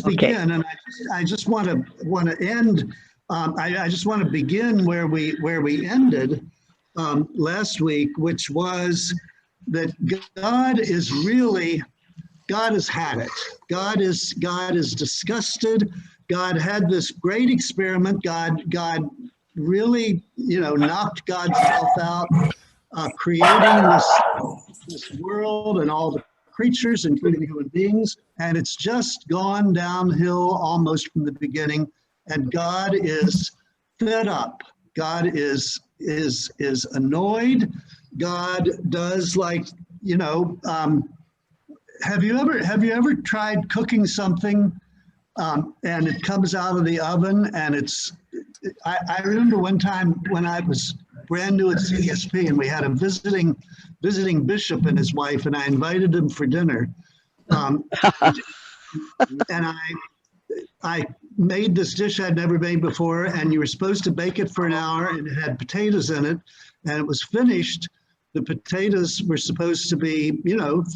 Okay. begin, and I just want to end. I just want to begin where we ended last week, which was that God has had it. God is disgusted. God had this great experiment. God really, knocked God's self out, creating this world and all the creatures, including human beings, and it's just gone downhill almost from the beginning. And God is fed up. God is annoyed. God does have you ever tried cooking something and it comes out of the oven and I remember one time when I was brand new at CSP and we had a visiting bishop and his wife, and I invited him for dinner. And I made this dish I'd never made before, and you were supposed to bake it for an hour, and it had potatoes in it, and it was finished. The potatoes were supposed to be,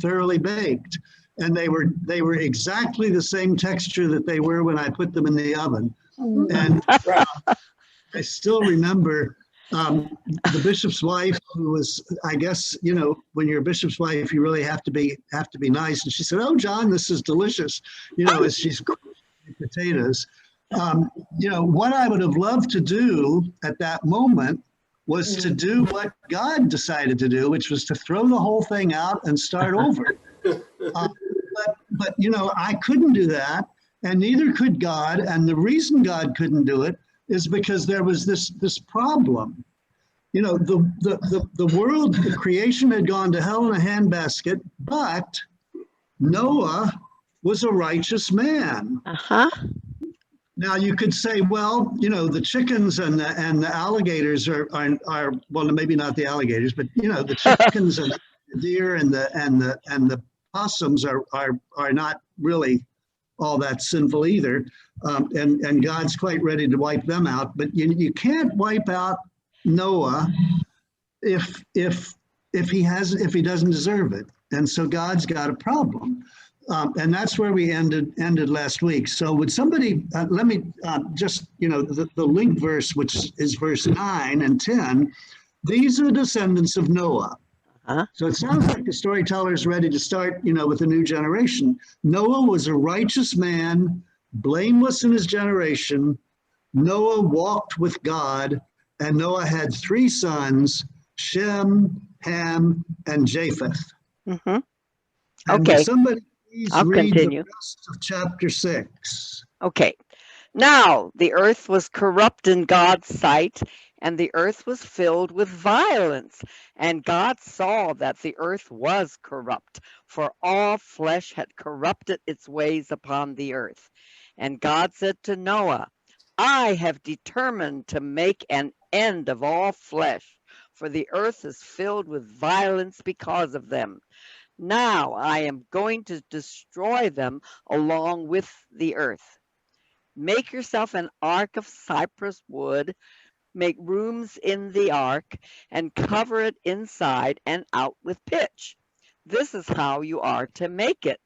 thoroughly baked, and they were exactly the same texture that they were when I put them in the oven. And I still remember the bishop's wife, who was, I guess, when you're a bishop's wife, you really have to be nice. And she said, "Oh, John, this is delicious," as she's cooking potatoes. What I would have loved to do at that moment was to do what God decided to do, which was to throw the whole thing out and start over. But I couldn't do that, and neither could God. And the reason God couldn't do it is because there was this problem. The world, the creation had gone to hell in a handbasket, but Noah was a righteous man. Now you could say, well, the chickens and the alligators are well, maybe not the alligators, but the chickens and the deer and the possums are not really all that sinful either, and God's quite ready to wipe them out. But you can't wipe out Noah if he doesn't deserve it, and so God's got a problem. And that's where we ended last week. So would somebody, let me just, the link verse, which is verse 9 and 10, these are descendants of Noah. So it sounds like the storyteller is ready to start, with a new generation. Noah was a righteous man, blameless in his generation. Noah walked with God, and Noah had 3 sons, Shem, Ham, and Japheth. Okay. And somebody please I'll read continue. the rest of chapter 6. Okay. Now the earth was corrupt in God's sight, and the earth was filled with violence. And God saw that the earth was corrupt, for all flesh had corrupted its ways upon the earth. And God said to Noah, I have determined to make an end of all flesh, for the earth is filled with violence because of them. Now I am going to destroy them along with the earth. Make yourself an ark of cypress wood, make rooms in the ark, and cover it inside and out with pitch. This is how you are to make it.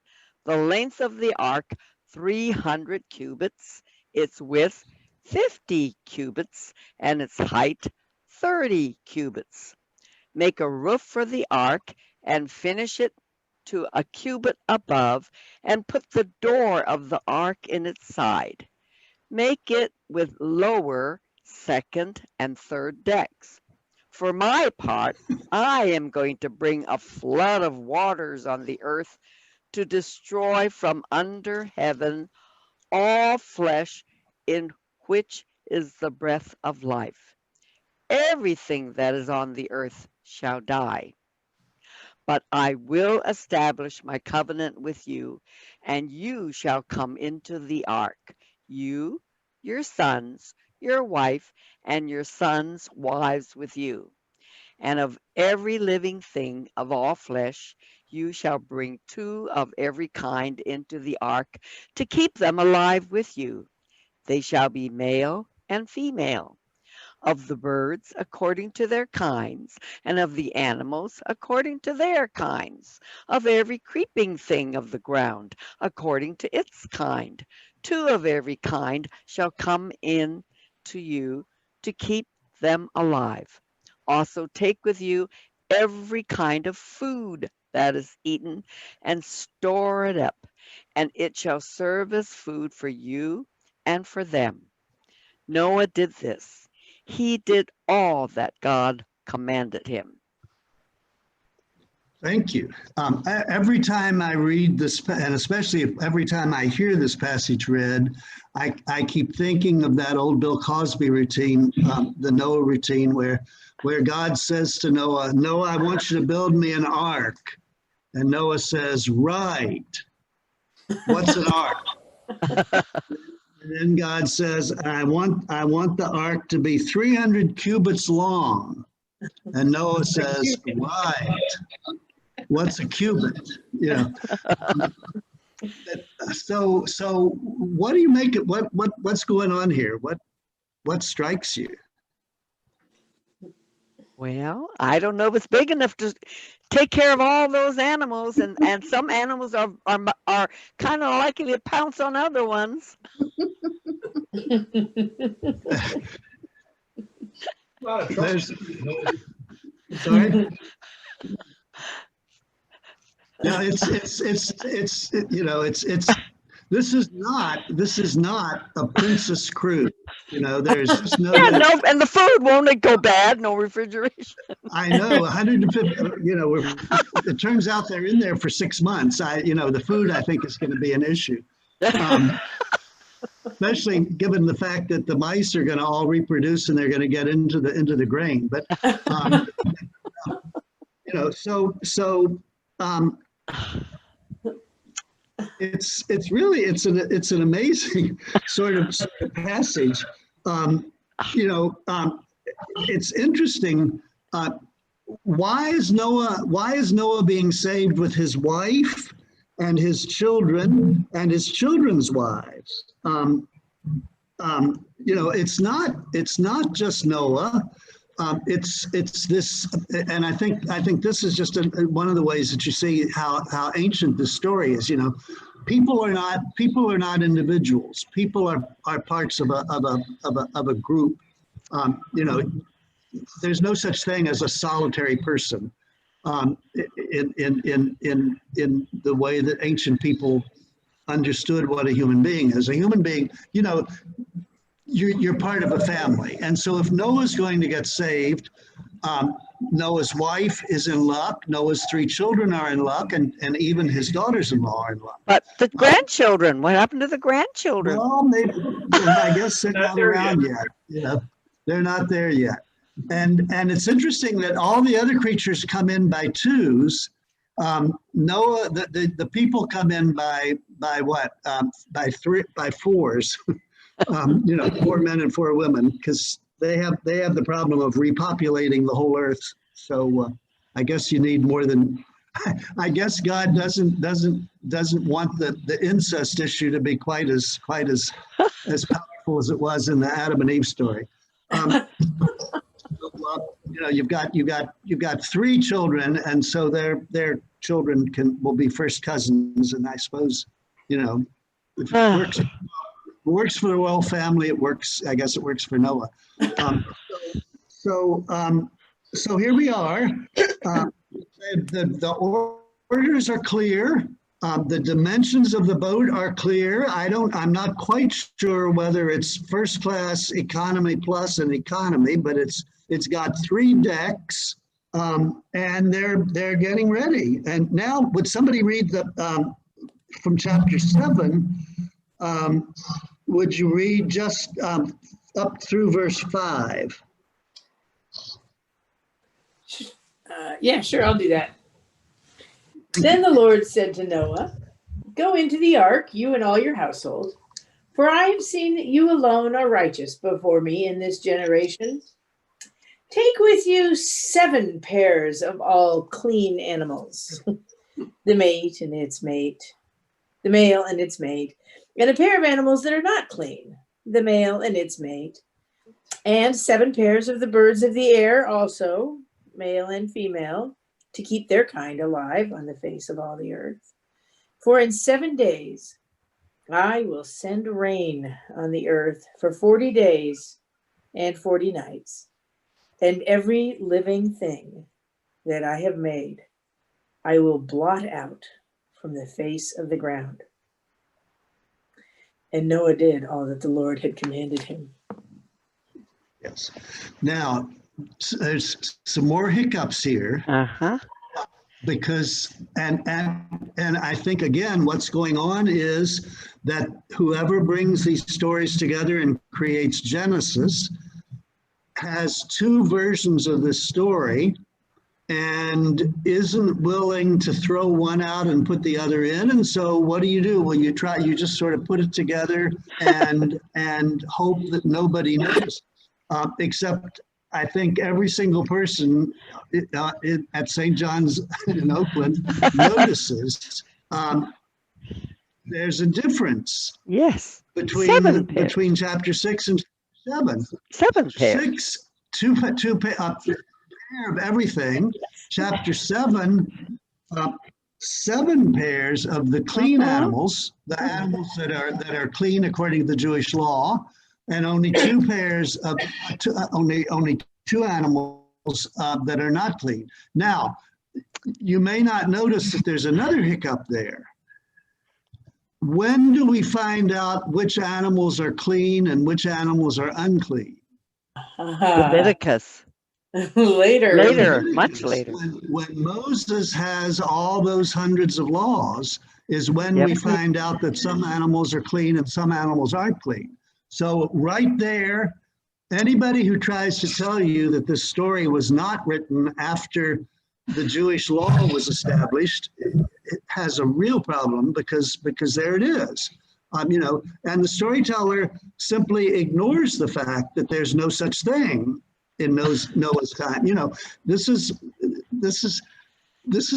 The length of the ark, 300 cubits, its width, 50 cubits, and its height, 30 cubits. Make a roof for the ark and finish it to a cubit above, and put the door of the ark in its side. Make it with lower, second, and third decks. For my part, I am going to bring a flood of waters on the earth to destroy from under heaven all flesh in which is the breath of life. Everything that is on the earth shall die. But I will establish my covenant with you, and you shall come into the ark, you, your sons, your wife, and your sons' wives with you. And of every living thing of all flesh, you shall bring 2 of every kind into the ark to keep them alive with you. They shall be male and female. Of the birds according to their kinds, and of the animals according to their kinds, of every creeping thing of the ground according to its kind. 2 of every kind shall come in to you to keep them alive. Also take with you every kind of food that is eaten and store it up, and it shall serve as food for you and for them. Noah did this. He did all that God commanded him. Thank you. Every time I read this, and especially every time I hear this passage read, I keep thinking of that old Bill Cosby routine, the Noah routine, where God says to Noah, Noah, I want you to build me an ark. And Noah says, right. What's an ark? And then God says, I want the ark to be 300 cubits long. And Noah says, right. What's a cubit? You know. So what do you make it? What's going on here? What strikes you? Well, I don't know if it's big enough to take care of all those animals, and some animals are kind of likely to pounce on other ones. Sorry. No, it's you know this is not a Princess Cruise. You know, there's just no. Yeah, no, and the food won't go bad. No refrigeration. I know, 150. You know, it turns out they're in there for 6 months. The food I think is going to be an issue, especially given the fact that the mice are going to all reproduce and they're going to get into the grain. But it's an amazing sort of passage. It's interesting. Why is Noah being saved with his wife and his children and his children's wives? It's not just Noah. It's this, and I think this is just one of the ways that you see how ancient this story is. People are not individuals. People are parts of a group. There's no such thing as a solitary person in the way that ancient people understood what a human being is. A human being, you're part of a family. And so if Noah's going to get saved, Noah's wife is in luck, Noah's 3 children are in luck, and even his daughters-in-law are in luck. But the grandchildren, what happened to the grandchildren? Well, I guess they're not around yet. They're not there yet. And it's interesting that all the other creatures come in by 2s. Noah, the people come in by what? By 4s. 4 men and 4 women, because they have the problem of repopulating the whole earth. So I guess you need more than. I guess God doesn't want the incest issue to be quite as powerful as it was in the Adam and Eve story. You've got 3 children, and so their children will be first cousins, and I suppose if it works for the royal family, it works. I guess it works for Noah. So here we are. The orders are clear. The dimensions of the boat are clear. I'm not quite sure whether it's first class, economy plus, and economy, but it's got 3 decks, and they're getting ready. And now, would somebody read from chapter 7? Would you read just up through verse 5? Yeah, sure, I'll do that. Then the Lord said to Noah, "Go into the ark, you and all your household, for I have seen that you alone are righteous before me in this generation. Take with you 7 pairs of all clean animals, the mate and its mate, the male and its mate, and a pair of animals that are not clean, the male and its mate, and 7 pairs of the birds of the air also, male and female, to keep their kind alive on the face of all the earth. For in 7 days I will send rain on the earth for 40 days and 40 nights, and every living thing that I have made, I will blot out from the face of the ground. And Noah did all that the Lord had commanded him. Yes. Now, there's some more hiccups here. Because, and I think, again, what's going on is that whoever brings these stories together and creates Genesis has two versions of this story and isn't willing to throw one out and put the other in. And so what do? Well, you just sort of put it together and hope that nobody knows, except I think every single person at St. John's in Oakland notices there's a difference. Yes. Between chapter 6 and 7. 7 pairs. Two pair of everything. Chapter 7, 7 pairs of the clean animals, the animals that are clean according to the Jewish law, and only 2 pairs of only 2 animals that are not clean. Now, you may not notice that there's another hiccup there. When do we find out which animals are clean and which animals are unclean? Leviticus. Later, much later. When Moses has all those hundreds of laws is when we find out that some animals are clean and some animals aren't clean. So right there, anybody who tries to tell you that this story was not written after the Jewish law was established, it has a real problem because there it is. And the storyteller simply ignores the fact that there's no such thing in Noah's time. This is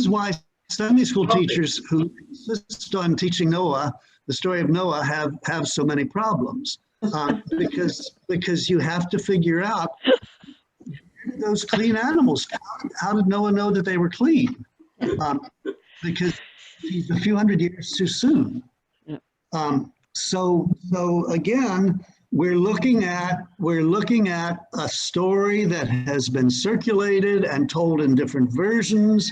why Sunday school teachers who insist on teaching Noah, the story of Noah, have so many problems. Because you have to figure out those clean animals. How did Noah know that they were clean? Because he's a few hundred years too soon. So again, we're looking at a story that has been circulated and told in different versions,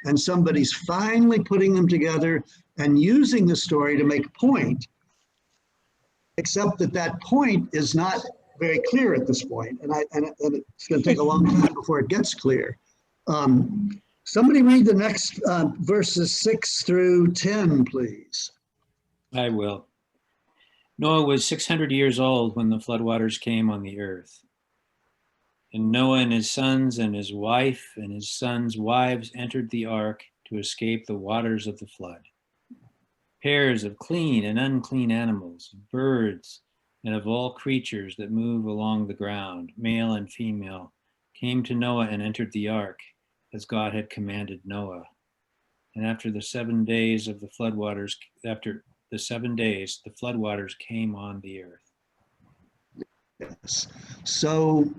and somebody's finally putting them together and using the story to make a point. Except that point is not very clear at this point, and it's going to take a long time before it gets clear. Somebody read the next verses 6 through 10, please. I will. Noah was 600 years old when the floodwaters came on the earth. And Noah and his sons and his wife and his sons' wives entered the ark to escape the waters of the flood. Pairs of clean and unclean animals, birds, and of all creatures that move along the ground, male and female, came to Noah and entered the ark, as God had commanded Noah. And after the 7 days of the floodwaters, the 7 days, the floodwaters came on the earth. Yes. So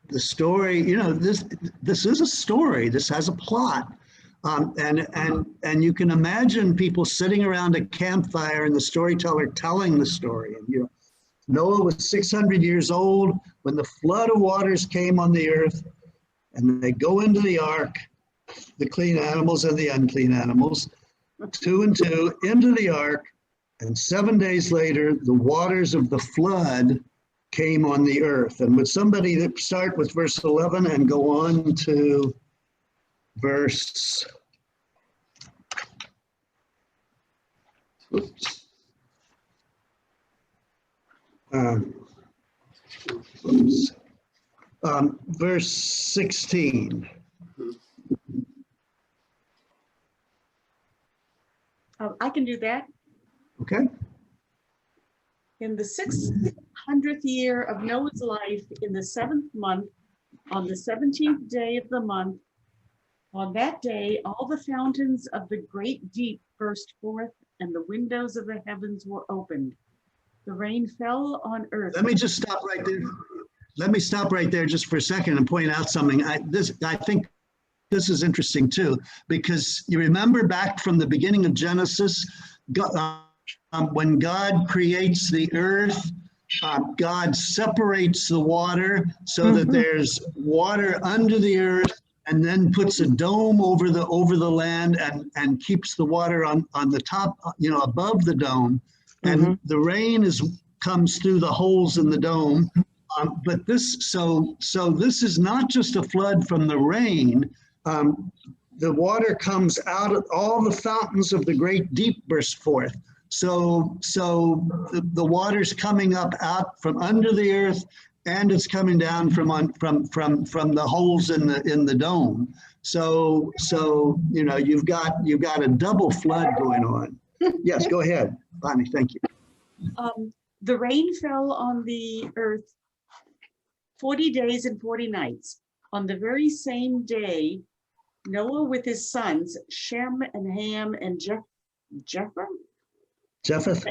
the story, this is a story. This has a plot. And you can imagine people sitting around a campfire and the storyteller telling the story. And Noah was 600 years old when the flood of waters came on the earth, and they go into the ark, the clean animals and the unclean animals, 2 and 2 into the ark, and 7 days later, the waters of the flood came on the earth. And would somebody start with verse 11 and go on to verse, verse 16. I can do that. Okay. In the 600th year of Noah's life, in the 7th month, on the 17th day of the month, on that day, all the fountains of the great deep burst forth, and the windows of the heavens were opened. The rain fell on earth. Let me just stop right there. Let me stop right there just for a second and point out something. I think this is interesting too, because you remember back from the beginning of Genesis, God, When God creates the earth, God separates the water so that there's water under the earth, and then puts a dome over the land and keeps the water on the top, above the dome. And the rain comes through the holes in the dome. But this is not just a flood from the rain. The water comes out of all the fountains of the great deep burst forth. So the water's coming up out from under the earth, and it's coming down from the holes in the dome. So you've got a double flood going on. Yes, go ahead, Bonnie. Thank you. The rain fell on the earth 40 days and 40 nights. On the very same day, Noah with his sons, Shem and Ham and Japheth,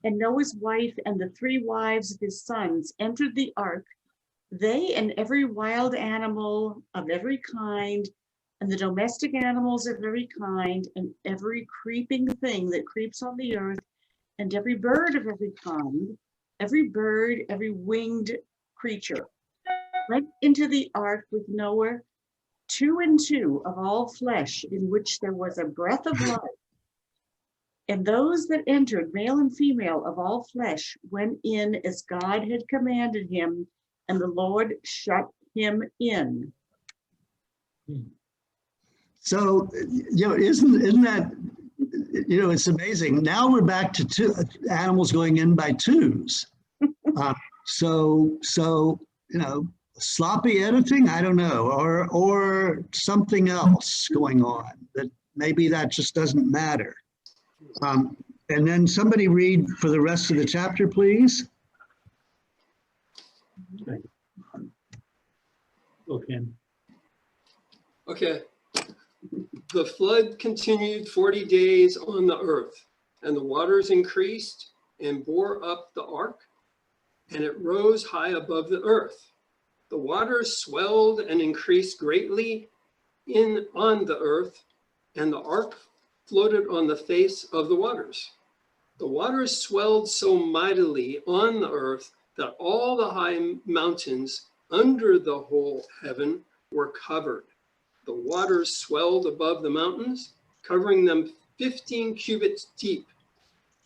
and Noah's wife and the 3 wives of his sons entered the ark, they and every wild animal of every kind, and the domestic animals of every kind, and every creeping thing that creeps on the earth, and every bird of every kind, every bird, every winged creature, went into the ark with Noah, 2 and 2 of all flesh, in which there was a breath of life. And those that entered, male and female of all flesh, went in as God had commanded him, and the Lord shut him in. So, isn't that, it's amazing. Now we're back to 2 animals going in by 2s. So sloppy editing, I don't know, or something else going on that maybe that just doesn't matter. And then somebody read for the rest of the chapter, please. Okay. The flood continued 40 days on the earth, and the waters increased and bore up the ark, and it rose high above the earth. The waters swelled and increased greatly on the earth, and the ark floated on the face of the waters. The waters swelled so mightily on the earth that all the high mountains under the whole heaven were covered. The waters swelled above the mountains, covering them 15 cubits deep,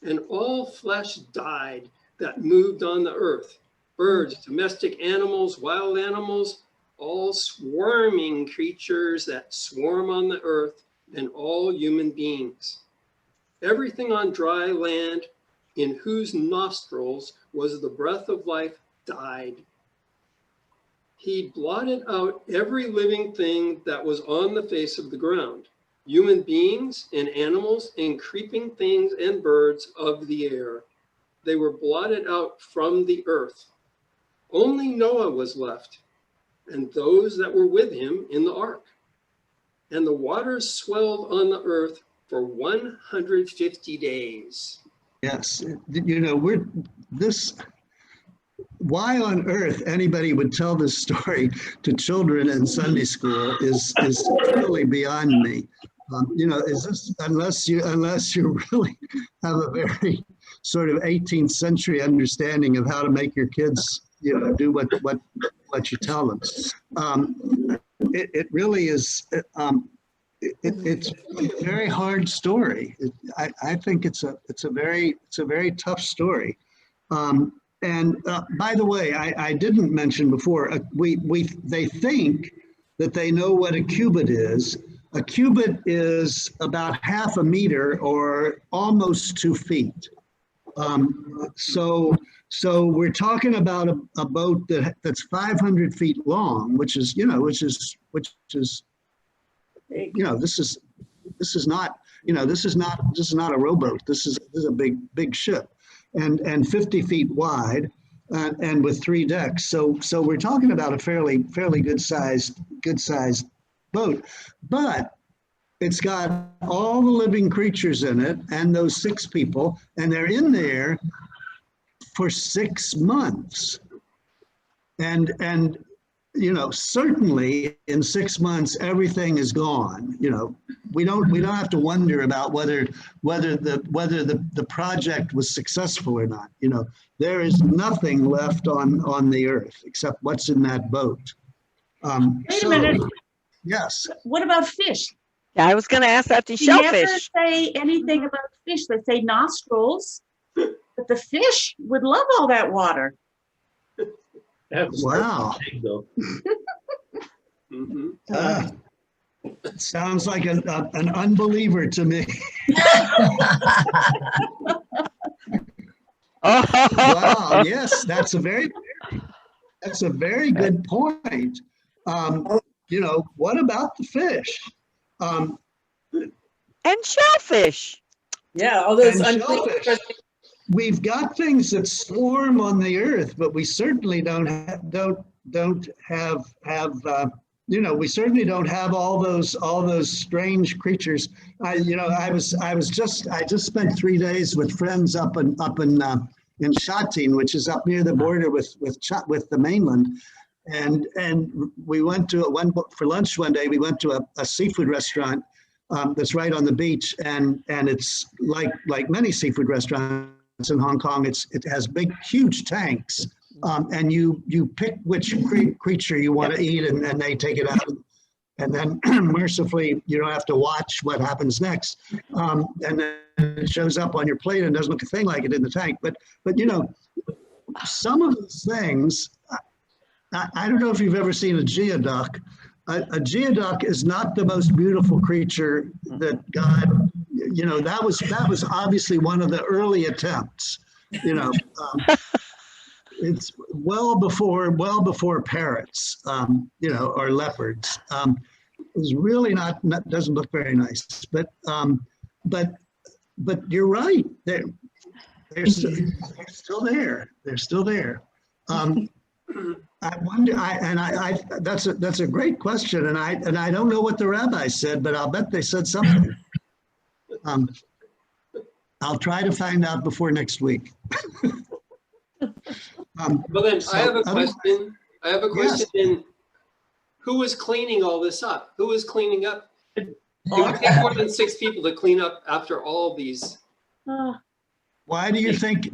and all flesh died that moved on the earth, birds, domestic animals, wild animals, all swarming creatures that swarm on the earth, and all human beings. Everything on dry land in whose nostrils was the breath of life died. He blotted out every living thing that was on the face of the ground, human beings and animals and creeping things and birds of the air. They were blotted out from the earth. Only Noah was left, and those that were with him in the ark. And the waters swelled on the earth for 150 days. Yes, why on earth anybody would tell this story to children in Sunday school is totally beyond me. Is this, unless you really have a very sort of 18th century understanding of how to make your kids, do what you tell them. It really is. It's a very hard story. I think it's a very tough story. And by the way, I didn't mention before. They think that they know what a cubit is. A cubit is about half a meter or almost 2 feet. So we're talking about a boat that's 500 feet long, which is this is not a rowboat. This is a big ship, and 50 feet wide, and with 3 decks. So we're talking about a fairly good sized boat, but it's got all the living creatures in it and those 6 people, and they're in there for 6 months. And certainly in 6 months, everything is gone. We don't have to wonder about whether the project was successful or not. There is nothing left on the earth except what's in that boat. Wait a minute. Yes. What about fish? Yeah, I was going to ask that to They never shellfish. say anything about fish. They say nostrils, but the fish would love all that water. Wow. Mhm. Sounds like an unbeliever to me. Wow. Yes, that's a very good point. What about the fish? And shellfish. Yeah, all those And unclean. shellfish. We've got things that swarm on the earth, but we certainly don't have we certainly don't have all those strange creatures. I just spent 3 days with friends up in Shatin, which is up near the border with the mainland. And we went for lunch one day. We went to a seafood restaurant that's right on the beach, and it's like many seafood restaurants in Hong Kong. It has big, huge tanks, and you pick which creature you want to eat, and they take it out, and then mercifully you don't have to watch what happens next, and then it shows up on your plate and doesn't look a thing like it in the tank. But some of these things. I don't know if you've ever seen a geoduck. A geoduck is not the most beautiful creature that God, that was obviously one of the early attempts. It's well before parrots, or leopards. It's really not doesn't look very nice. But you're right. They're still there. They're still there. I wonder. That's a great question, and I don't know what the rabbi said, but I'll bet they said something. I'll try to find out before next week. Well, then I have a question. Yes. Who was cleaning all this up? Who was cleaning up? It would take more than 6 people to clean up after all these. Why do you think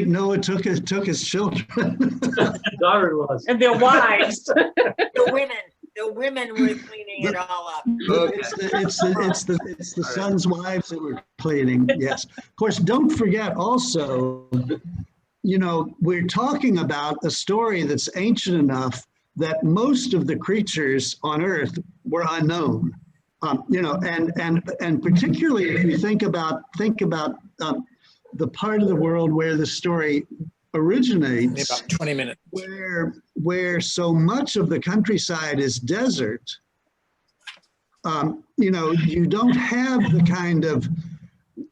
Noah took his children? Daughter-in-laws. And their wives. The women were cleaning it all up. Okay. It's the sons' wives that were cleaning. Yes, of course. Don't forget also, we're talking about a story that's ancient enough that most of the creatures on Earth were unknown. And particularly if you think about the part of the world where the story originates, About 20 minutes. where so much of the countryside is desert. You don't have the kind of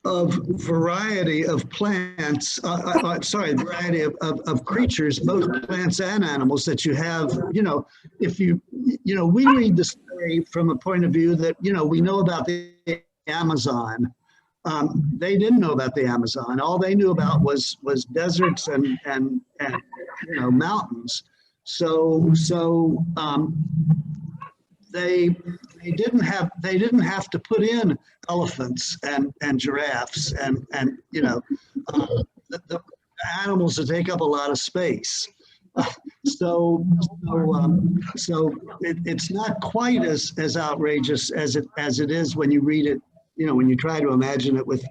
variety of plants, variety of creatures, both plants and animals, that you have, if we read the story from a point of view that, we know about the Amazon. They didn't know about the Amazon. All they knew about was deserts and mountains. So they didn't have to put in elephants and giraffes and the animals that take up a lot of space. So it's not quite as outrageous as it is when you read it. When you try to imagine it with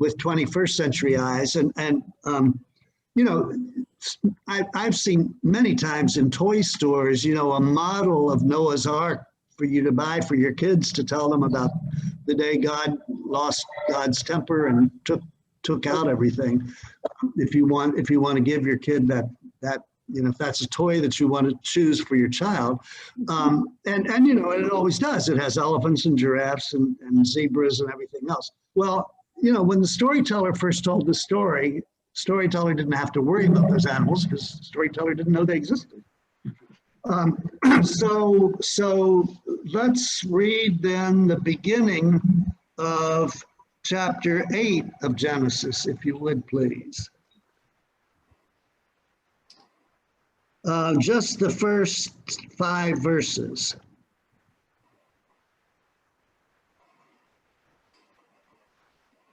21st century eyes, I've seen many times in toy stores, a model of Noah's Ark for you to buy for your kids to tell them about the day God lost God's temper and took out everything. If you want to give your kid that if that's a toy that you want to choose for your child, and it always does. It has elephants and giraffes and zebras and everything else. Well, when the storyteller first told the storyteller didn't have to worry about those animals because the storyteller didn't know they existed. So let's read then the beginning of chapter 8 of Genesis, if you would, please. Just the first 5 verses.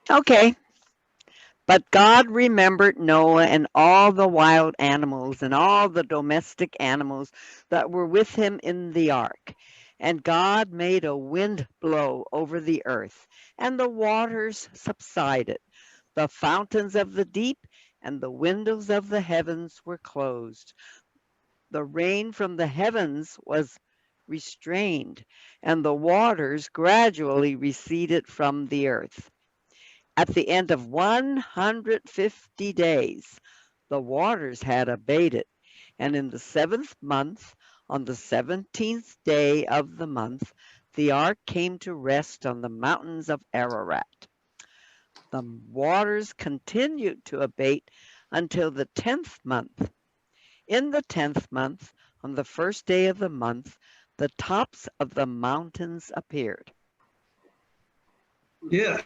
Okay. But God remembered Noah and all the wild animals and all the domestic animals that were with him in the ark. And God made a wind blow over the earth, and the waters subsided. The fountains of the deep and the windows of the heavens were closed. The rain from the heavens was restrained, and the waters gradually receded from the earth. At the end of 150 days, the waters had abated, and in the 7th month, on the 17th day of the month, the ark came to rest on the mountains of Ararat. The waters continued to abate until the 10th month. In the 10th month, on the 1st day of the month, the tops of the mountains appeared. Yes.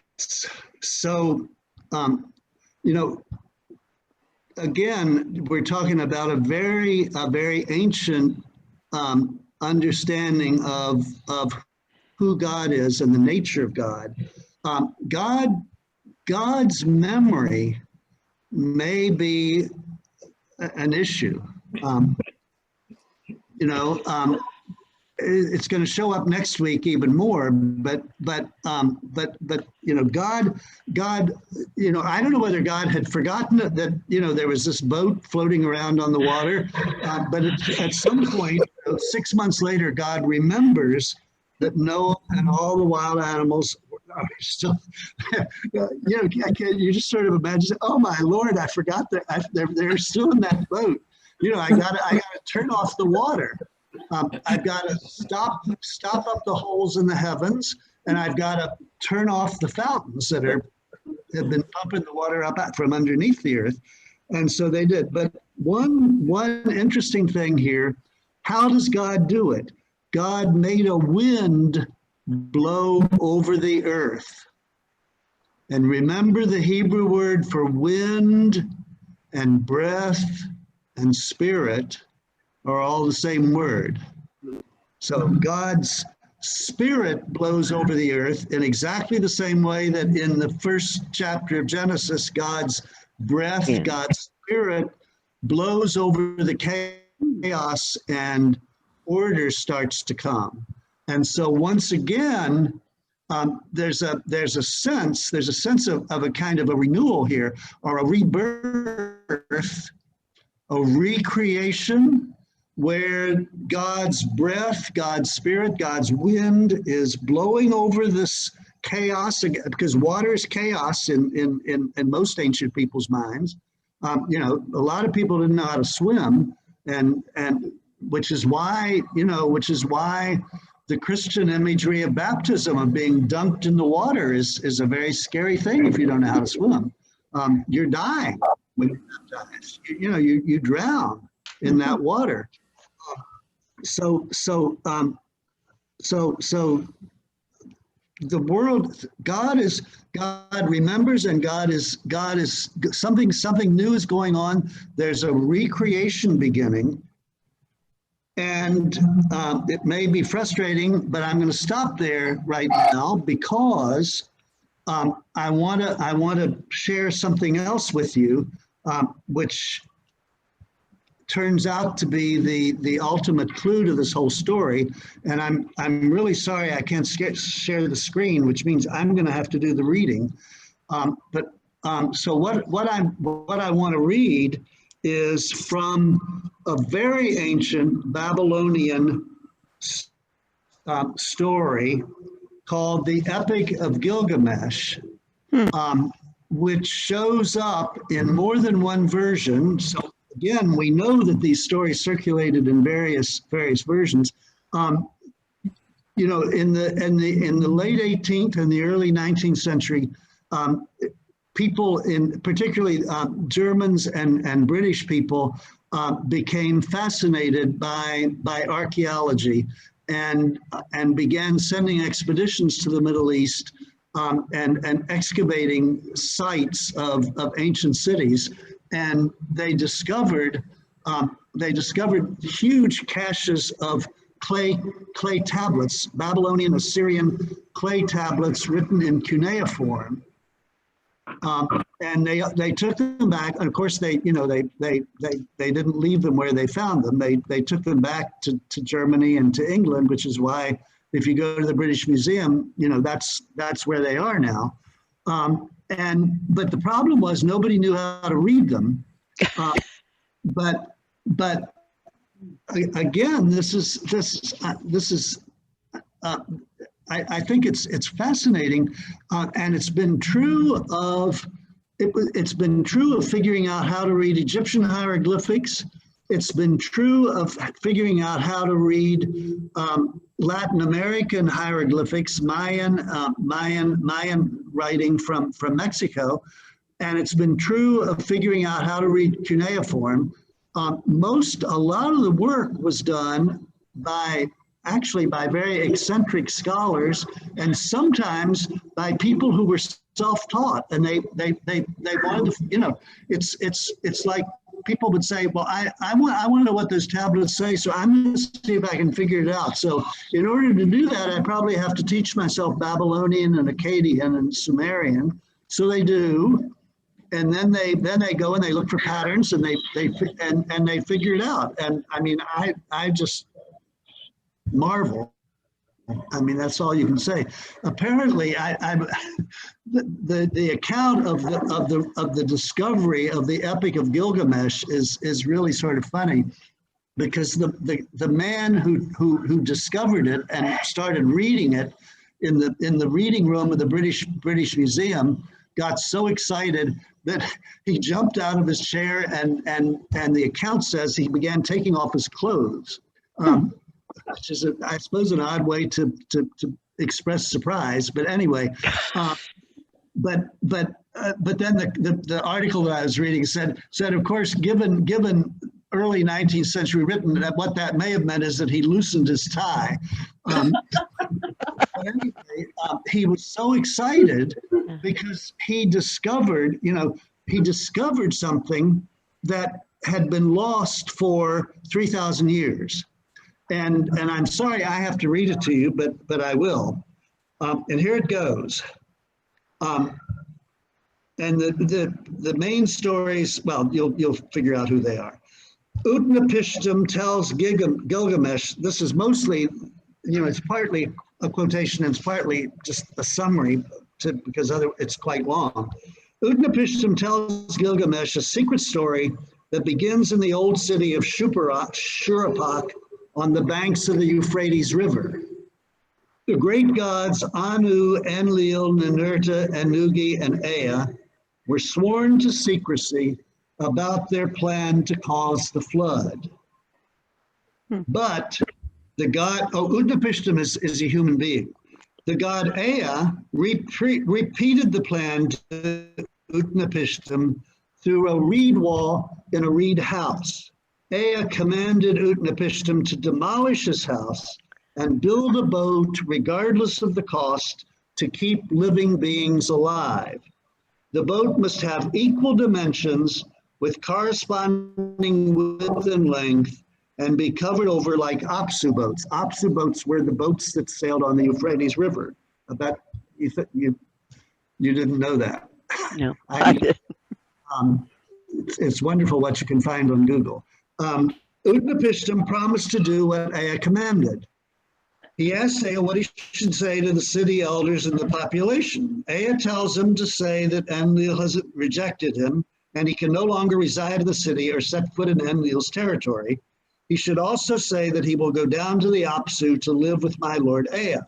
So, you know, again, we're talking about a very ancient understanding of who God is and the nature of God. God's memory may be an issue. It's going to show up next week even more. But you know, God, I don't know whether God had forgotten that there was this boat floating around on the water, but at some point, 6 months later, God remembers that Noah and all the wild animals are still, you just sort of imagine, oh my Lord, I forgot that they're still in that boat. I gotta turn off the water. I've got to stop up the holes in the heavens, and I've got to turn off the fountains that have been pumping the water up from underneath the earth. And so they did. But one interesting thing here, how does God do it? God made a wind blow over the earth. And remember, the Hebrew word for wind and breath and spirit are all the same word. So God's spirit blows over the earth in exactly the same way that in the first chapter of Genesis, God's breath, God's spirit blows over the chaos and order starts to come. And so once again, there's a sense of a kind of a renewal here, or a rebirth, a recreation, where God's breath, God's spirit, God's wind is blowing over this chaos, because water is chaos in most ancient people's minds. A lot of people didn't know how to swim, and which is why the Christian imagery of baptism, of being dunked in the water, is a very scary thing if you don't know how to swim. You're dying when you're baptized. You drown in that water. So the world, God remembers, and God is something new is going on. There's a recreation beginning, and it may be frustrating, but I'm going to stop there right now, because I want to share something else with you, which turns out to be the ultimate clue to this whole story. And I'm really sorry I can't share the screen, which means I'm going to have to do the reading. So what I want to read is from a very ancient Babylonian story called the Epic of Gilgamesh, which shows up in more than one version. So again, we know that these stories circulated in various versions. In the late 18th and the early 19th century, people, particularly Germans and British people, became fascinated by archaeology, and began sending expeditions to the Middle East, and excavating sites of ancient cities. And they discovered they discovered huge caches of clay tablets, Babylonian, Assyrian clay tablets written in cuneiform. And they took them back. And of course, they didn't leave them where they found them. They took them back to Germany and to England, which is why if you go to the British Museum, that's where they are now. But the problem was nobody knew how to read them. But again, I think it's fascinating, and it's been true of figuring out how to read Egyptian hieroglyphics. It's been true of figuring out how to read Latin American hieroglyphics, Mayan writing from Mexico, and it's been true of figuring out how to read cuneiform. A lot of the work was done by very eccentric scholars, and sometimes by people who were self-taught, and they wanted to, it's like people would say, well, I want to know what those tablets say, so I'm going to see if I can figure it out. So in order to do that, I probably have to teach myself Babylonian and Akkadian and Sumerian. So they do. And then they go and they look for patterns, and they figure it out. And I mean, I just marvel. I mean, that's all you can say. Apparently, the account of the discovery of the Epic of Gilgamesh is really sort of funny, because the man who discovered it and started reading it in the reading room of the British Museum got so excited that he jumped out of his chair, and the account says he began taking off his clothes. Which is, I suppose, an odd way to express surprise. But anyway, but then the article that I was reading said of course, given early 19th century written, that what that may have meant is that he loosened his tie. But anyway, he was so excited because he discovered something that had been lost for 3,000 years. And I'm sorry I have to read it to you, but I will. And here it goes. And the main stories, well, you'll figure out who they are. Utnapishtim tells Gilgamesh. This is mostly, it's partly a quotation and it's partly just a summary because it's quite long. Utnapishtim tells Gilgamesh a secret story that begins in the old city of Shuruppak, on the banks of the Euphrates River. The great gods Anu, Enlil, Ninurta, Enlil, and Ea were sworn to secrecy about their plan to cause the flood. But the god, Utnapishtim is a human being. The god Ea repeated the plan to Utnapishtim through a reed wall in a reed house. Ea commanded Utnapishtim to demolish his house and build a boat, regardless of the cost, to keep living beings alive. The boat must have equal dimensions with corresponding width and length and be covered over like Apsu boats. Apsu boats were the boats that sailed on the Euphrates River. I bet you didn't know that. No, I didn't. It's wonderful what you can find on Google. Utnapishtim promised to do what Ea commanded. He asks Ea what he should say to the city elders and the population. Ea tells him to say that Enlil has rejected him and he can no longer reside in the city or set foot in Enlil's territory. He should also say that he will go down to the Apsu to live with my lord Ea.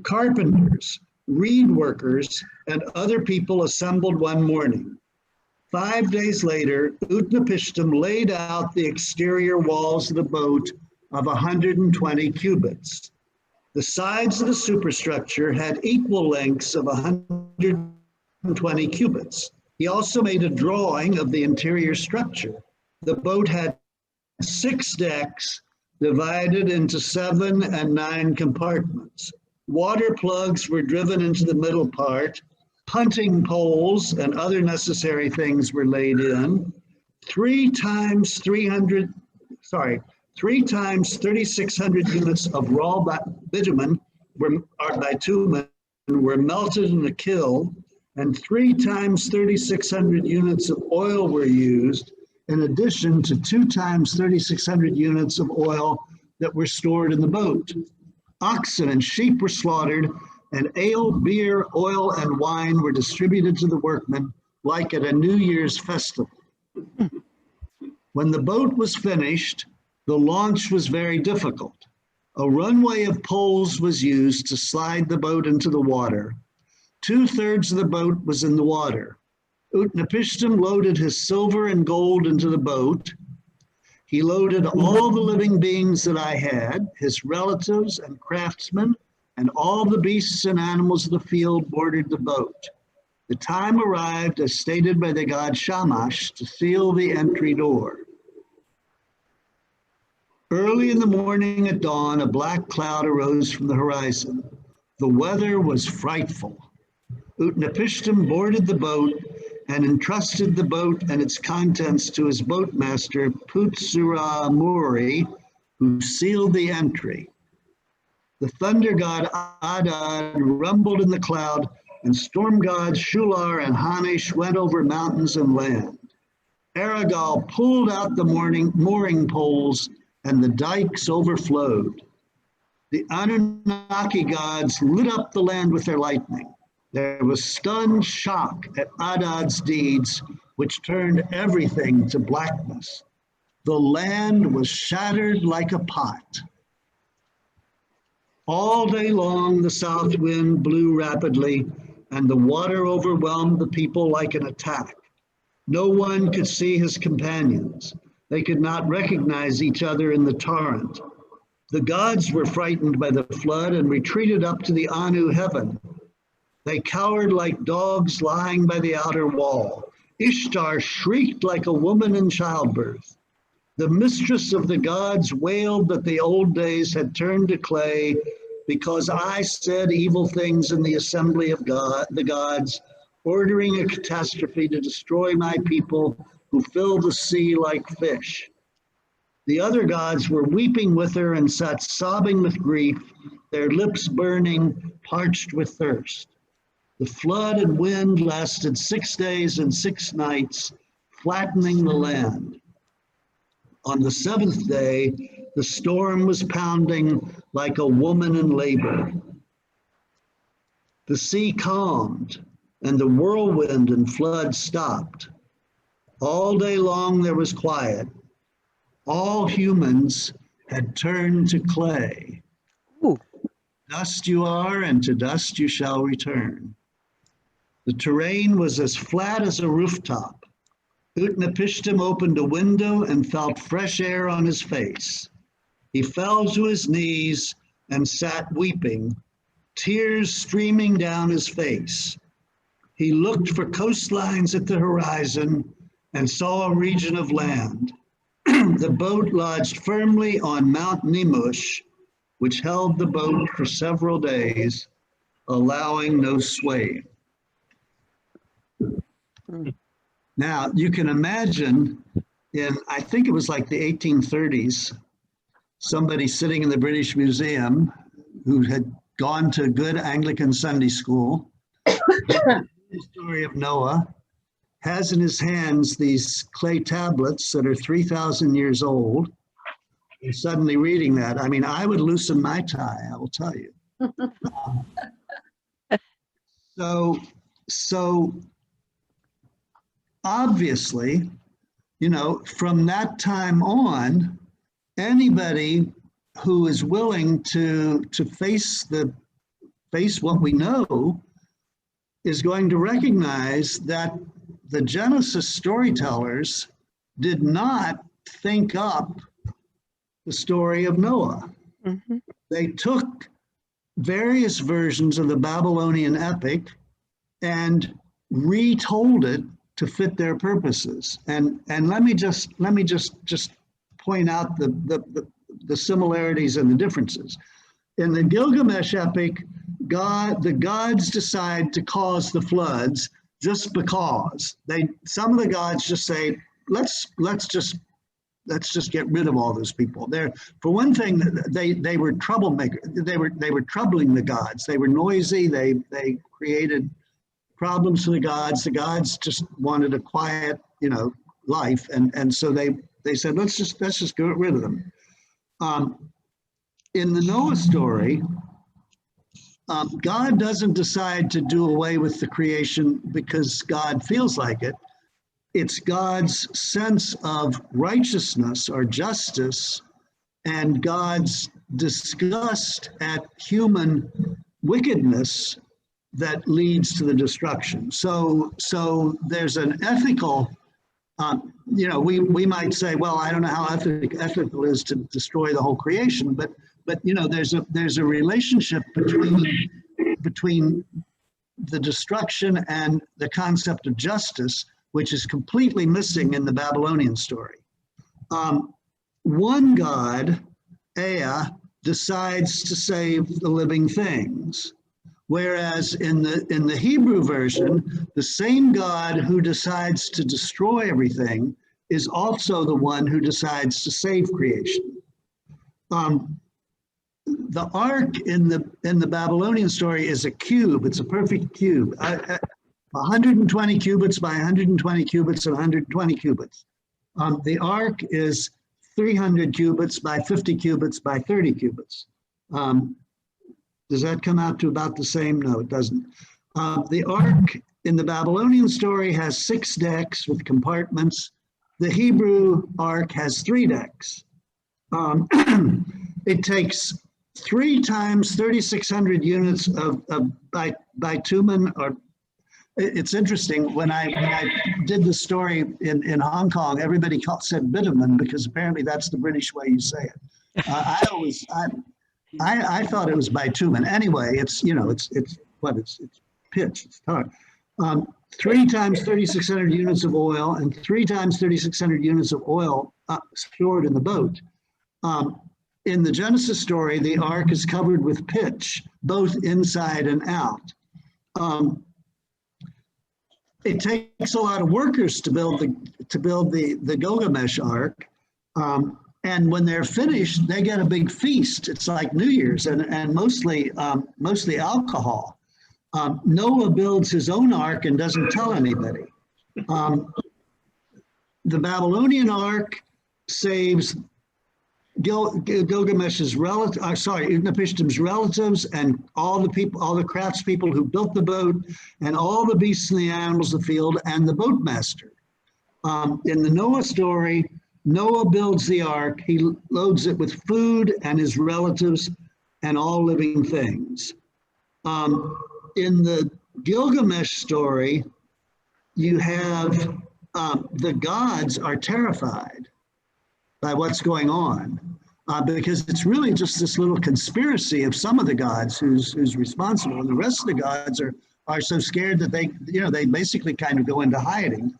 Carpenters, reed workers, and other people assembled one morning. 5 days later, Utnapishtim laid out the exterior walls of the boat of 120 cubits. The sides of the superstructure had equal lengths of 120 cubits. He also made a drawing of the interior structure. The boat had 6 decks divided into 7 and 9 compartments. Water plugs were driven into the middle part. Punting poles and other necessary things were laid in. 3 times 3,600 units of raw bitumen were melted in a kiln, and 3 times 3,600 units of oil were used, in addition to 2 times 3,600 units of oil that were stored in the boat. Oxen and sheep were slaughtered, and ale, beer, oil, and wine were distributed to the workmen like at a New Year's festival. When the boat was finished, the launch was very difficult. A runway of poles was used to slide the boat into the water. 2/3 of the boat was in the water. Utnapishtim loaded his silver and gold into the boat. He loaded all the living beings that I had, his relatives and craftsmen, and all the beasts and animals of the field boarded the boat. The time arrived, as stated by the god Shamash, to seal the entry door. Early in the morning at dawn, a black cloud arose from the horizon. The weather was frightful. Utnapishtim boarded the boat and entrusted the boat and its contents to his boatmaster, Putsura Muri, who sealed the entry. The thunder god Adad rumbled in the cloud, and storm gods Shular and Hanesh went over mountains and land. Aragal pulled out the mooring poles, and the dikes overflowed. The Anunnaki gods lit up the land with their lightning. There was stunned shock at Adad's deeds, which turned everything to blackness. The land was shattered like a pot. All day long, the south wind blew rapidly, and the water overwhelmed the people like an attack. No one could see his companions. They could not recognize each other in the torrent. The gods were frightened by the flood and retreated up to the Anu heaven. They cowered like dogs lying by the outer wall. Ishtar shrieked like a woman in childbirth. The mistress of the gods wailed that the old days had turned to clay because I said evil things in the assembly of the gods, ordering a catastrophe to destroy my people who fill the sea like fish. The other gods were weeping with her and sat sobbing with grief, their lips burning, parched with thirst. The flood and wind lasted 6 days and 6 nights, flattening the land. On the 7th day, the storm was pounding like a woman in labor. The sea calmed, and the whirlwind and flood stopped. All day long there was quiet. All humans had turned to clay. Ooh. Dust you are, and to dust you shall return. The terrain was as flat as a rooftop. Utnapishtim opened a window and felt fresh air on his face. He fell to his knees and sat weeping, tears streaming down his face. He looked for coastlines at the horizon and saw a region of land. The boat lodged firmly on Mount Nemush, which held the boat for several days, allowing no sway. Now, you can imagine I think it was like the 1830s, somebody sitting in the British Museum who had gone to a good Anglican Sunday school, the story of Noah, has in his hands these clay tablets that are 3,000 years old. And suddenly reading that, I mean, I would loosen my tie, I will tell you. So obviously, you know, from that time on, anybody who is willing to face what we know is going to recognize that the Genesis storytellers did not think up the story of Noah. Mm-hmm. They took various versions of the Babylonian epic and retold it to fit their purposes. And let me just point out the similarities and the differences. In the Gilgamesh epic, the gods decide to cause the floods just because. Some of the gods just say, let's just get rid of all those people. For one thing, they were troublemakers. They were troubling the gods. They were noisy. They created problems for the gods. The gods just wanted a quiet, life, and so they said, let's just get rid of them. In the Noah story, God doesn't decide to do away with the creation because God feels like it. It's God's sense of righteousness or justice and God's disgust at human wickedness that leads to the destruction. So there's an ethical, we might say, well, I don't know how ethical it is to destroy the whole creation, but there's a relationship between the destruction and the concept of justice, which is completely missing in the Babylonian story. One god, Ea, decides to save the living things, whereas in the Hebrew version, the same God who decides to destroy everything is also the one who decides to save creation. The ark in the Babylonian story is a cube. It's a perfect cube. 120 cubits by 120 cubits and 120 cubits. The ark is 300 cubits by 50 cubits by 30 cubits. Does that come out to about the same? No, it doesn't. The ark in the Babylonian story has 6 decks with compartments. The Hebrew ark has 3 decks. It takes 3 times 3,600 units of bitumen. Or it's interesting, when I did the story in Hong Kong, everybody said bitumen because apparently that's the British way you say it. I thought it was bitumen. Anyway, it's pitch, it's tar. 3 times 3,600 units of oil and 3 times 3,600 units of oil stored in the boat. In the Genesis story, the ark is covered with pitch, both inside and out. It takes a lot of workers to build the Gilgamesh ark. And when they're finished, they get a big feast. It's like New Year's and mostly alcohol. Noah builds his own ark and doesn't tell anybody. The Babylonian ark saves Gilgamesh's Utnapishtim's relatives and all the craftspeople who built the boat and all the beasts and the animals of the field and the boatmaster. In the Noah story, Noah builds the ark. He loads it with food and his relatives and all living things. In the Gilgamesh story, you have the gods are terrified by what's going on because it's really just this little conspiracy of some of the gods who's responsible, and the rest of the gods are so scared that they basically kind of go into hiding.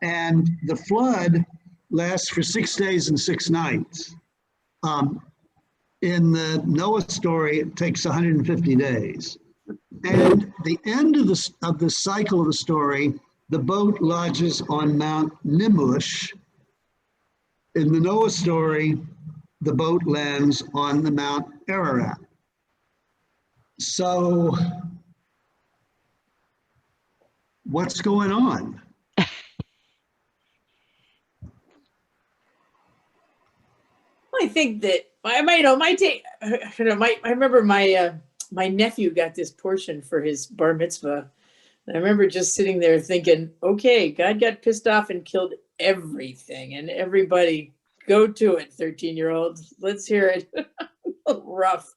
And the flood lasts for 6 days and 6 nights. In the Noah story, it takes 150 days. And the end of the cycle of the story, the boat lodges on Mount Nimush. In the Noah story, the boat lands on the Mount Ararat. So, what's going on? I think that I remember my nephew got this portion for his bar mitzvah. And I remember just sitting there thinking, okay, God got pissed off and killed everything, and everybody go to it, 13-year-old. Let's hear it. Rough.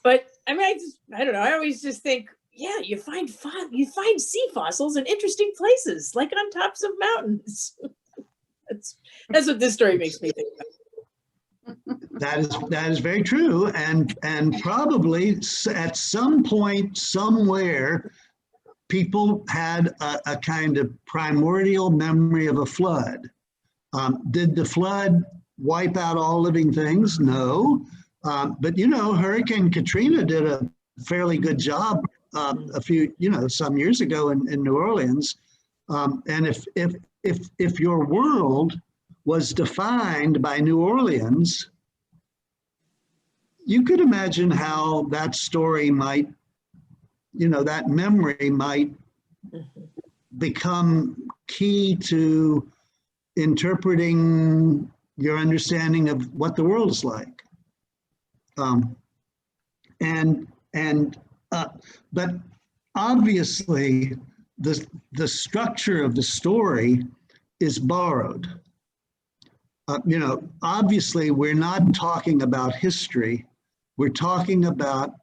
But I mean, I don't know. I always just think, yeah, you find sea fossils in interesting places, like on tops of mountains. That's what this story makes me think about. That is very true, and probably at some point somewhere, people had a kind of primordial memory of a flood. Did the flood wipe out all living things? No, but Hurricane Katrina did a fairly good job some years ago in New Orleans, and if your world was defined by New Orleans, you could imagine how that story might, that memory might become key to interpreting your understanding of what the world is like. But obviously, the structure of the story is borrowed. Obviously, we're not talking about history. We're talking about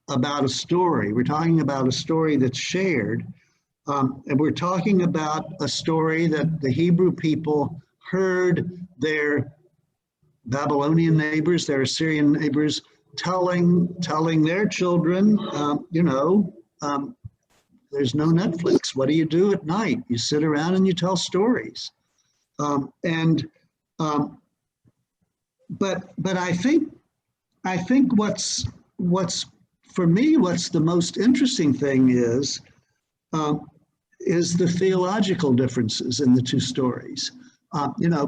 a story. We're talking about a story that's shared. And we're talking about a story that the Hebrew people heard their Babylonian neighbors, their Assyrian neighbors, telling their children, there's no Netflix. What do you do at night? You sit around and you tell stories. But I think what's for me, what's the most interesting thing is the theological differences in the two stories.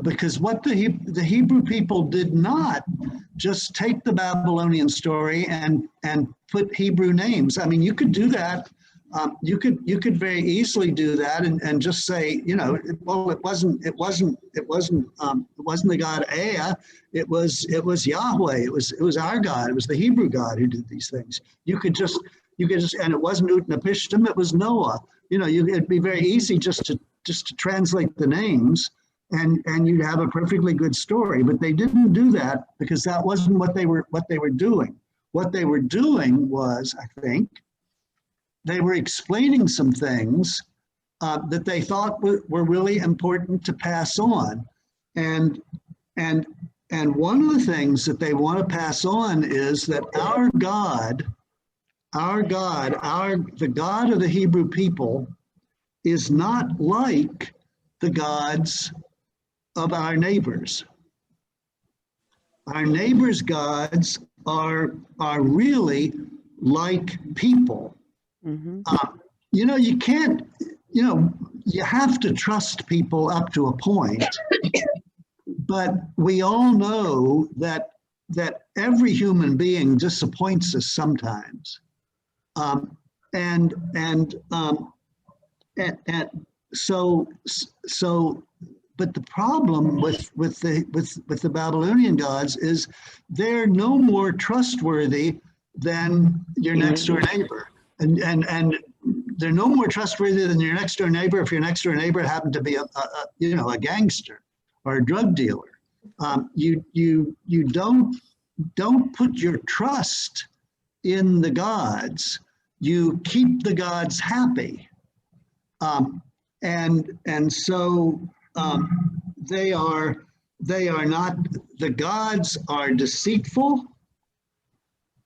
Because what the Hebrew people did not just take the Babylonian story and put Hebrew names. I mean, you could do that. You could very easily do that and just say, well, it wasn't the God Ea, it was Yahweh. It was our God. It was the Hebrew God who did these things. You could just, and it wasn't Utnapishtim, it was Noah. It'd be very easy just to translate the names, and you'd have a perfectly good story. But they didn't do that because that wasn't what they were doing. What they were doing was, I think, they were explaining some things that they thought were really important to pass on. And one of the things that they want to pass on is that the God of the Hebrew people is not like the gods of our neighbors. Our neighbors' gods are really like people. Mm-hmm. You can't, you have to trust people up to a point, but we all know that every human being disappoints us sometimes. But the problem with the Babylonian gods is they're no more trustworthy than your next door neighbor. And they're no more trustworthy than your next door neighbor if your next door neighbor happened to be a gangster or a drug dealer. You don't put your trust in the gods. You keep the gods happy, and so they are not. The gods are deceitful.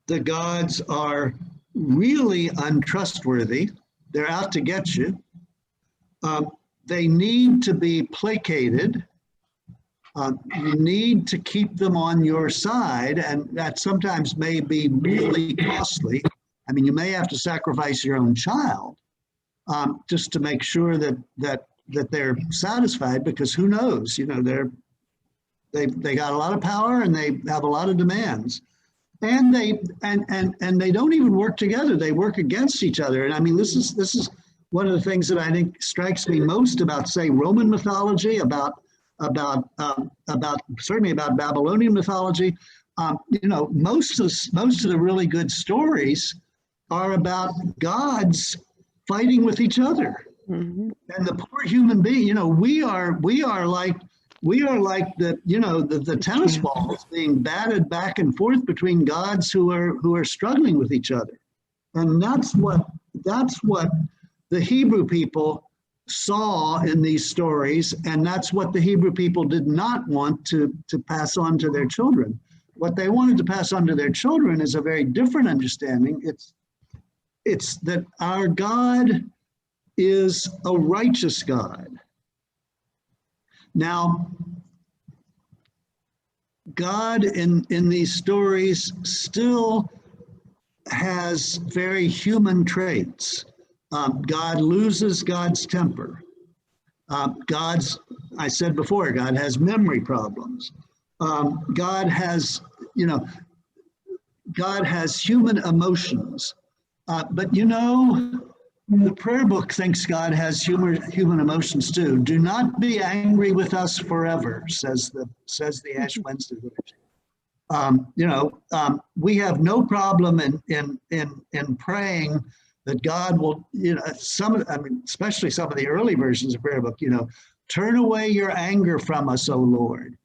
The gods are really untrustworthy. They're out to get you. They need to be placated. You need to keep them on your side, and that sometimes may be really costly. I mean, you may have to sacrifice your own child just to make sure that they're satisfied, because who knows? They got a lot of power and they have a lot of demands. And they don't even work together. They work against each other. And I mean, this is one of the things that I think strikes me most about, say, Roman mythology, about certainly about Babylonian mythology. Most of the really good stories are about gods fighting with each other. Mm-hmm. And the poor human being. We are like the tennis balls being batted back and forth between gods who are struggling with each other. And that's what the Hebrew people saw in these stories, and that's what the Hebrew people did not want to pass on to their children. What they wanted to pass on to their children is a very different understanding. It's that our God is a righteous God. Now, God in these stories still has very human traits. God loses God's temper. I said before, God has memory problems. God has, God has human emotions. But the prayer book thinks God has human emotions too. Do not be angry with us forever, says the Ash Wednesday liturgy. We have no problem in praying that God will, especially some of the early versions of prayer book, turn away your anger from us, O Lord.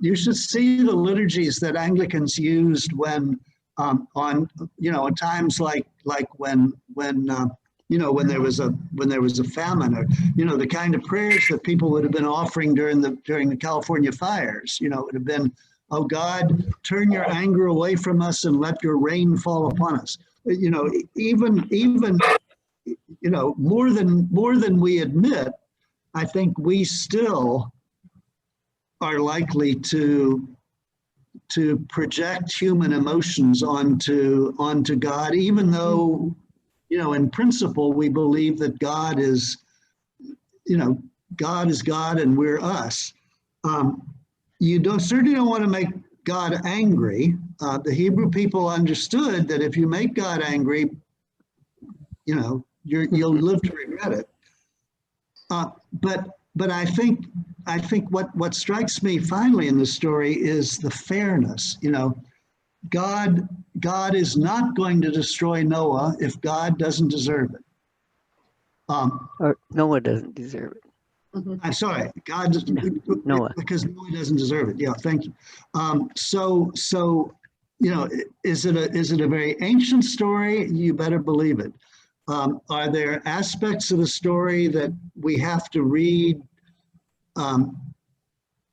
You should see the liturgies that Anglicans used when at times like when there was a famine, or the kind of prayers that people would have been offering during the California fires. It would have been, oh God, turn your anger away from us and let your rain fall upon us. Even more than we admit, I think we still are likely to project human emotions onto God, even though, in principle, we believe that God is God and we're us. You certainly don't want to make God angry. The Hebrew people understood that if you make God angry, you'll live to regret it. But I think what strikes me finally in this story is the fairness. God is not going to destroy Noah if God doesn't deserve it. Or Noah doesn't deserve it. I'm sorry, Noah. Because Noah doesn't deserve it. Yeah, thank you. So is it a very ancient story? You better believe it. Are there aspects of the story that we have to read,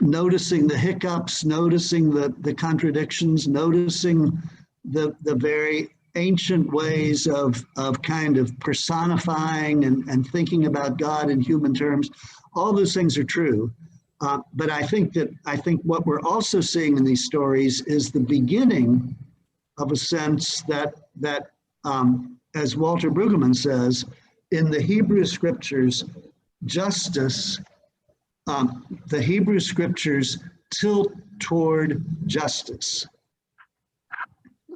noticing the hiccups, noticing the contradictions, noticing the very ancient ways of kind of personifying and thinking about God in human terms? All those things are true. But I think what we're also seeing in these stories is the beginning of a sense that as Walter Brueggemann says, in the Hebrew scriptures, justice, the Hebrew scriptures tilt toward justice.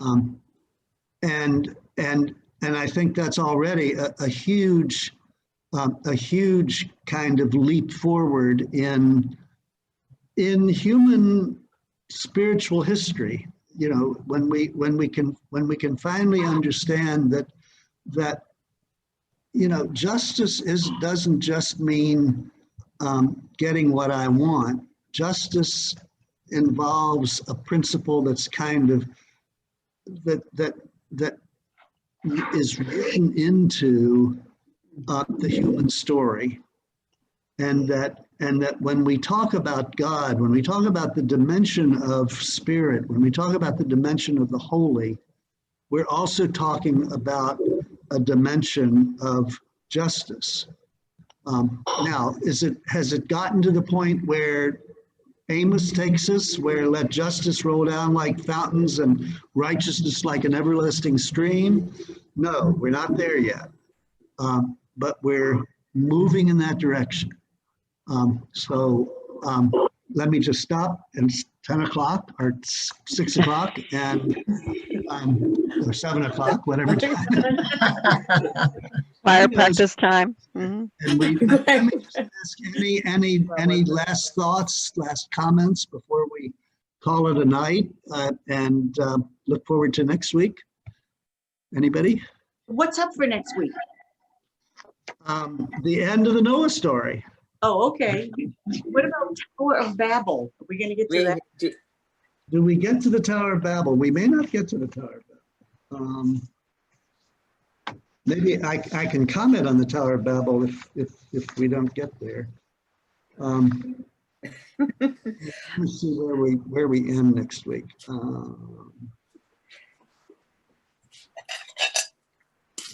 And I think that's already a huge kind of leap forward in human spiritual history. When we can finally understand that justice doesn't just mean getting what I want. Justice involves a principle that's kind of that is written into the human story, and that when we talk about God, when we talk about the dimension of spirit, when we talk about the dimension of the holy, we're also talking about a dimension of justice. Now, has it gotten to the point where Amos takes us, where let justice roll down like fountains and righteousness like an everlasting stream? No, we're not there yet. But we're moving in that direction. Let me just stop. It's 10 o'clock or 6 o'clock and or 7 o'clock, whatever time. Fire practice time. Mm-hmm. And let me just ask any last thoughts, last comments before we call it a night and look forward to next week. Anybody? What's up for next week? The end of the Noah story. Oh, okay. What about Tower of Babel? Are we going to get to that? Do we get to the Tower of Babel? We may not get to the Tower of Babel. Maybe I can comment on the Tower of Babel if we don't get there. Let me see where we end next week.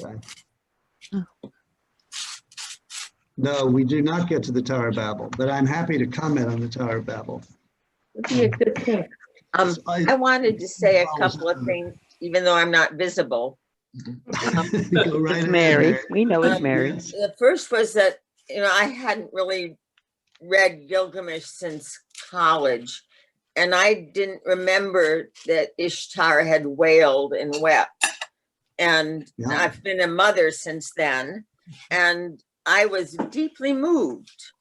Okay. No, we do not get to the Tower of Babel, but I'm happy to comment on the Tower of Babel. Would be a good thing. I wanted to say a couple of things, even though I'm not visible. Go right It's Mary. ahead. We know it's Mary. The first was that I hadn't really read Gilgamesh since college, and I didn't remember that Ishtar had wailed and wept. And I've been a mother since then, and I was deeply moved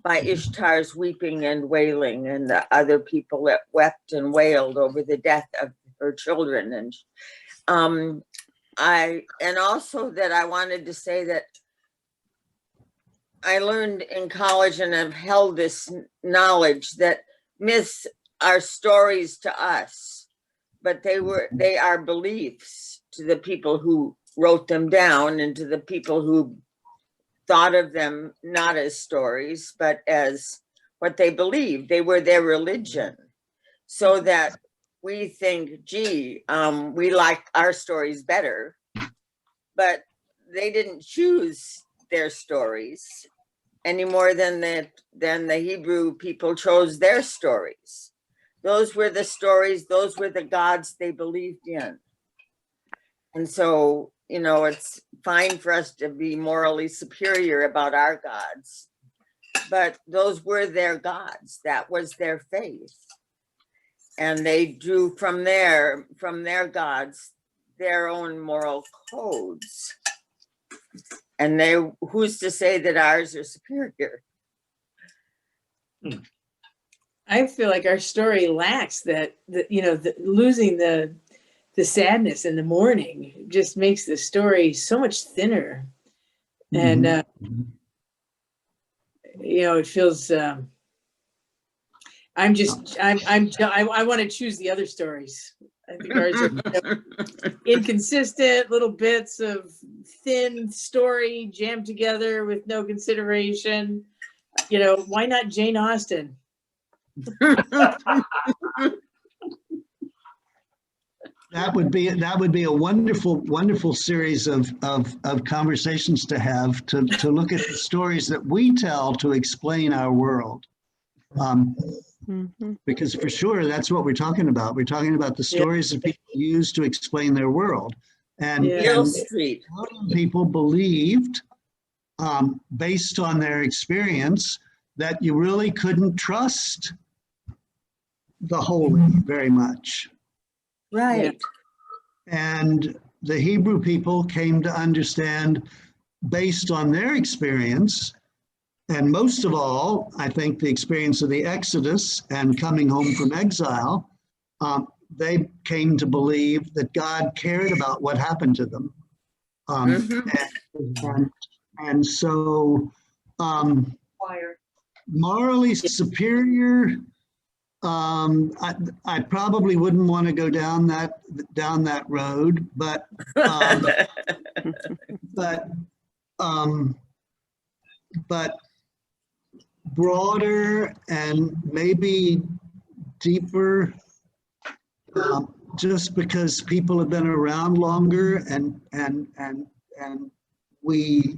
by Ishtar's weeping and wailing, and the other people that wept and wailed over the death of her children. And also that I wanted to say that I learned in college and have held this knowledge that myths are stories to us, but they are beliefs to the people who wrote them down and to the people who thought of them not as stories, but as what they believed. They were their religion. So that we think, gee, we like our stories better, but they didn't choose their stories any more than the Hebrew people chose their stories. Those were the stories, those were the gods they believed in. And so, it's fine for us to be morally superior about our gods, but those were their gods. That was their faith. And they drew from their gods, their own moral codes. And who's to say that ours are superior? I feel like our story lacks that, losing the sadness in the mourning just makes the story so much thinner. And, it feels, I want to choose the other stories. I think ours are inconsistent little bits of thin story jammed together with no consideration. Why not Jane Austen? That would be a wonderful series of conversations to have to look at the stories that we tell to explain our world. Because for sure, that's what we're talking about. We're talking about the stories that people use to explain their world. And, people believed, based on their experience, that you really couldn't trust the holy very much. Right. And the Hebrew people came to understand, based on their experience, and most of all, I think the experience of the Exodus and coming home from exile, they came to believe that God cared about what happened to them. And so morally superior, I probably wouldn't want to go down that road, but broader and maybe deeper, just because people have been around longer and we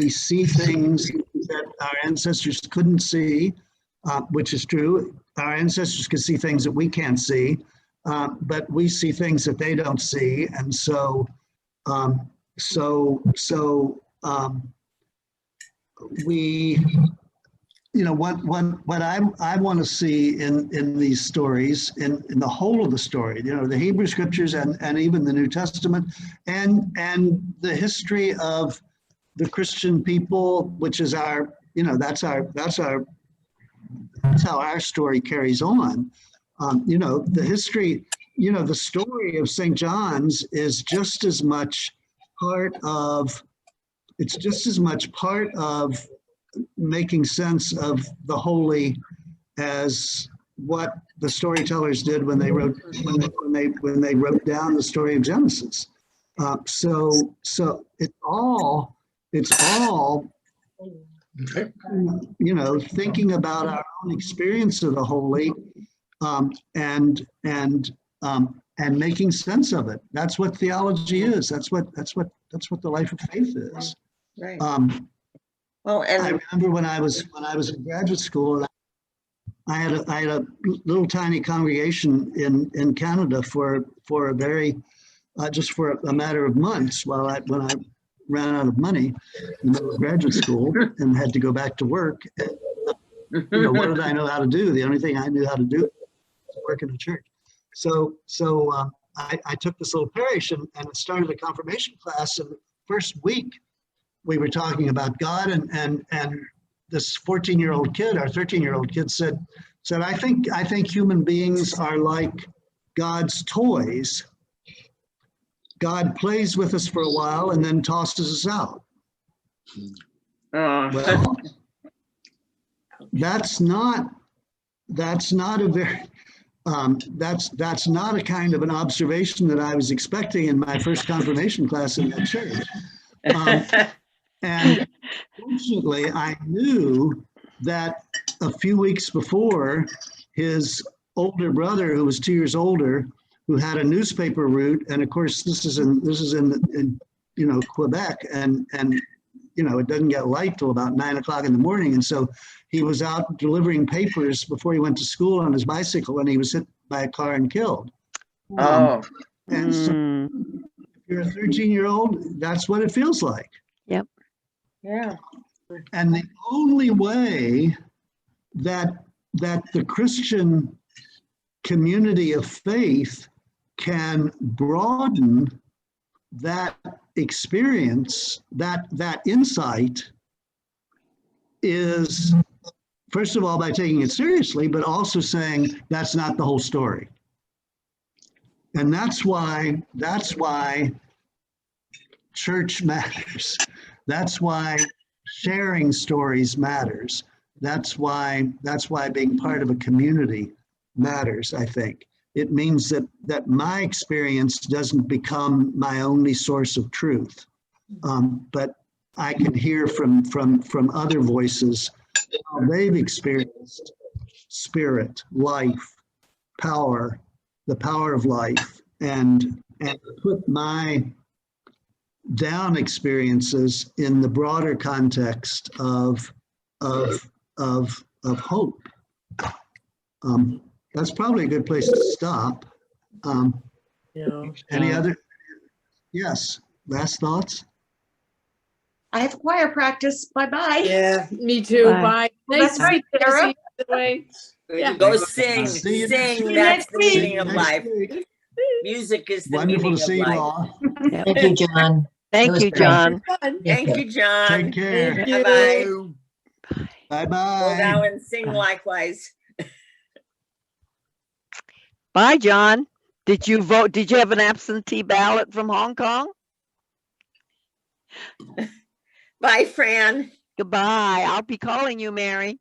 see things that our ancestors couldn't see, which is true. Our ancestors could see things that we can't see, but we see things that they don't see, and so we, what I want to see in these stories, in the whole of the story, the Hebrew scriptures and even the New Testament, and the history of the Christian people, which is our, that's how our story carries on. The history, the story of St. John's is just as much part of making sense of the holy as what the storytellers did when they wrote down the story of Genesis. So it's all thinking about our own experience of the holy, and making sense of it. That's what theology is. That's what the life of faith is. Right. I remember when I was in graduate school, I had a little tiny congregation in Canada for a very just for a matter of months when I ran out of money in the middle of graduate school and had to go back to work. What did I know how to do? The only thing I knew how to do was work in a church. So I took this little parish and started a confirmation class. And the first week we were talking about God, and this 14-year-old kid, our 13-year-old kid said, I think human beings are like God's toys. God plays with us for a while and then tosses us out. Well, that's not a very that's not a kind of an observation that I was expecting in my first confirmation class in that church. And fortunately, I knew that a few weeks before, his older brother, who was 2 years older, who had a newspaper route, and of course this is in Quebec, and it doesn't get light till about 9 o'clock in the morning, and so he was out delivering papers before he went to school on his bicycle, and he was hit by a car and killed. And so if you're a 13-year-old, that's what it feels like. Yep. Yeah. And the only way that the Christian community of faith can broaden that experience, that insight, is first of all by taking it seriously, but also saying that's not the whole story. And that's why church matters. That's why sharing stories matters. That's why being part of a community matters, I think. It means that my experience doesn't become my only source of truth, but I can hear from other voices how they've experienced spirit, life, power, the power of life, and put my down experiences in the broader context of hope. That's probably a good place to stop. Any other? Yes, last thoughts? I have choir practice. Bye-bye. Yeah, me too. Bye. Bye. Well, that's right, Sarah. Yeah. Go sing, See you sing. next That's the week. meaning of Next life. week. Music is the Wonderful meaning to see of you life. all. Thank you, John. It Thank was you, great. John. Thank you, John. Take care. Thank you. Bye-bye. Go Bye-bye. down and sing likewise. Bye, John. Did you vote? Did you have an absentee ballot from Hong Kong? Bye, Fran. Goodbye. I'll be calling you, Mary.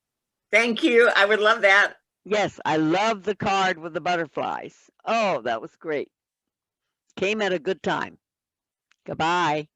Thank you. I would love that. Yes, I love the card with the butterflies. Oh, that was great. Came at a good time. Goodbye.